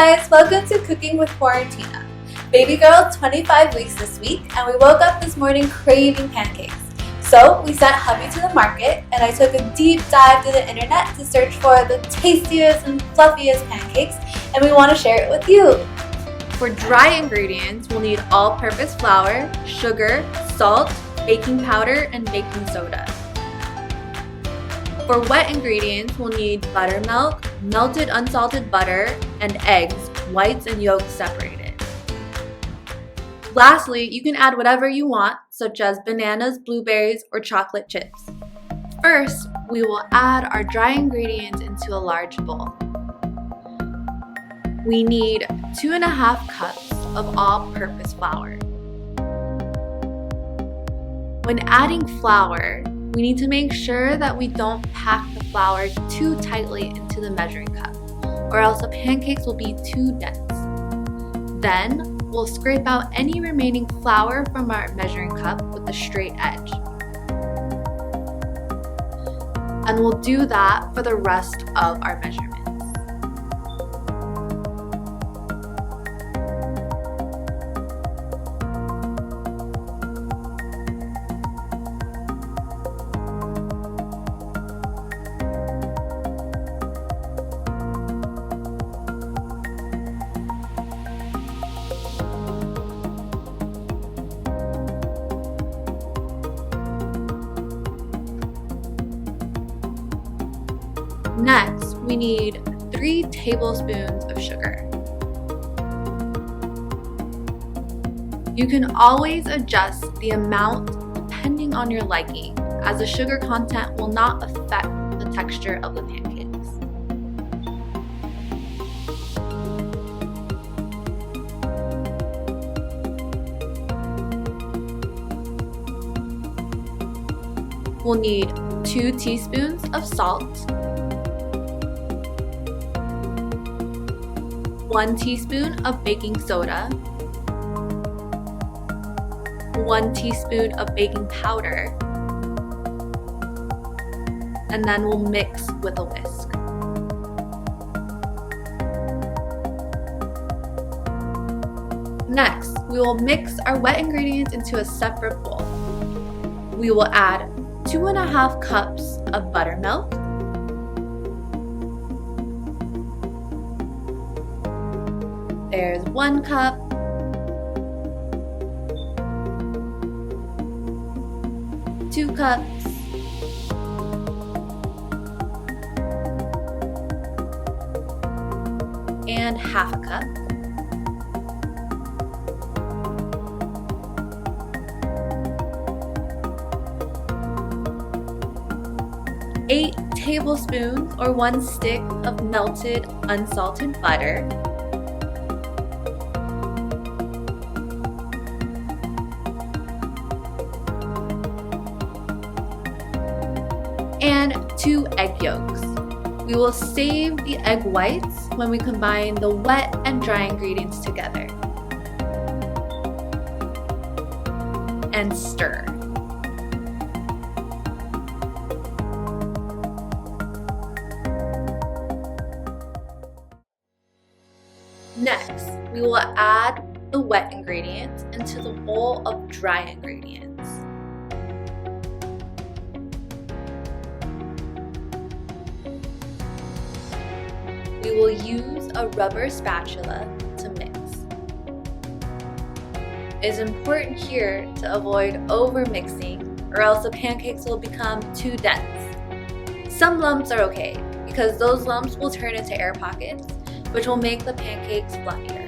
guys, welcome to Cooking with Quarantina. Baby girl 25 weeks this week, and we woke up this morning craving pancakes. So we sent hubby to the market, and I took a deep dive to the internet to search for the tastiest and fluffiest pancakes, and we want to share it with you. For dry ingredients, we'll need all-purpose flour, sugar, salt, baking powder, and baking soda. For wet ingredients, we'll need buttermilk, melted unsalted butter, and eggs, whites and yolks separated. Lastly, you can add whatever you want, such as bananas, blueberries, or chocolate chips. First, we will add our dry ingredients into a large bowl. We need 2.5 cups of all-purpose flour. When adding flour, we need to make sure that we don't pack the flour too tightly into the measuring cup, or else the pancakes will be too dense. Then, we'll scrape out any remaining flour from our measuring cup with a straight edge. And we'll do that for the rest of our measurements. Next, we need 3 tablespoons of sugar. You can always adjust the amount depending on your liking, as the sugar content will not affect the texture of the pancakes. We'll need 2 teaspoons of salt, 1 teaspoon of baking soda, 1 teaspoon of baking powder, and then we'll mix with a whisk. Next, we will mix our wet ingredients into a separate bowl. We will add 2.5 cups of buttermilk, there's 1 cup, two cups, and half a cup. Eight tablespoons or 1 stick of melted unsalted butter, and 2 egg yolks. We will save the egg whites when we combine the wet and dry ingredients together. And stir. Next, we will add the wet ingredients into the bowl of dry ingredients. We will use a rubber spatula to mix. It is important here to avoid over-mixing, or else the pancakes will become too dense. Some lumps are okay, because those lumps will turn into air pockets, which will make the pancakes fluffier.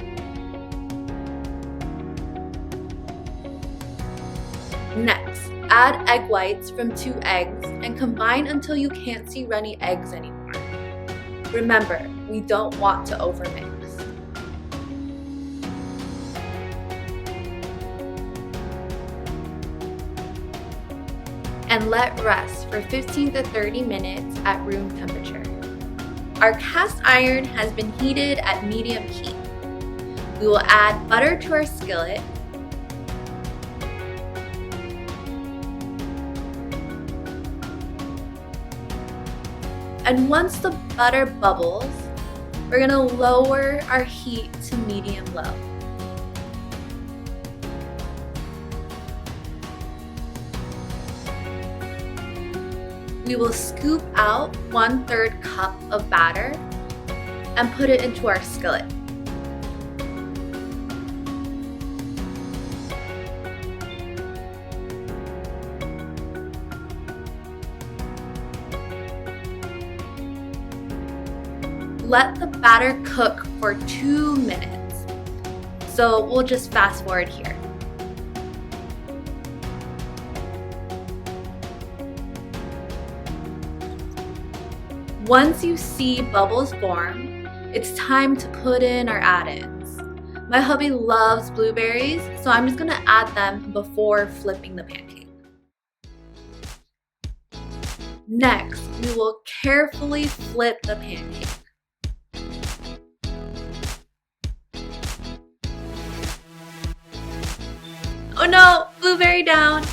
Next, add egg whites from 2 eggs and combine until you can't see runny eggs anymore. Remember, we don't want to overmix. And let rest for 15 to 30 minutes at room temperature. Our cast iron has been heated at medium heat. We will add butter to our skillet, and once the butter bubbles, We're gonna lower our heat to medium-low. We will scoop out 1/3 cup of batter and put it into our skillet. Let the batter cook for 2 minutes. So we'll just fast forward here. Once you see bubbles form, it's time to put in our add-ins. My hubby loves blueberries, so I'm just gonna add them before flipping the pancake. Next, we will carefully flip the pancake. Oh no, blueberry down.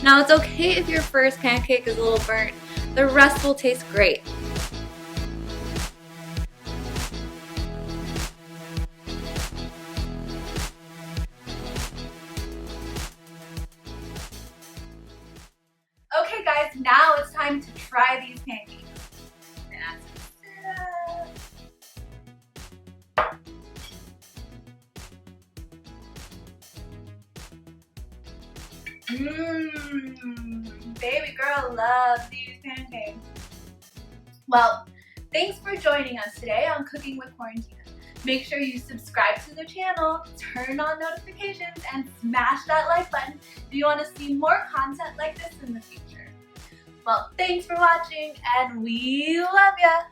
Now it's okay if your first pancake is a little burnt. The rest will taste great. Okay guys, now it's time to try these pancakes. Baby girl loves these pancakes. Well, thanks for joining us today on Cooking with Quarantina. Make sure you subscribe to the channel, turn on notifications, and smash that like button if you want to see more content like this in the future. Well, thanks for watching, and we love ya!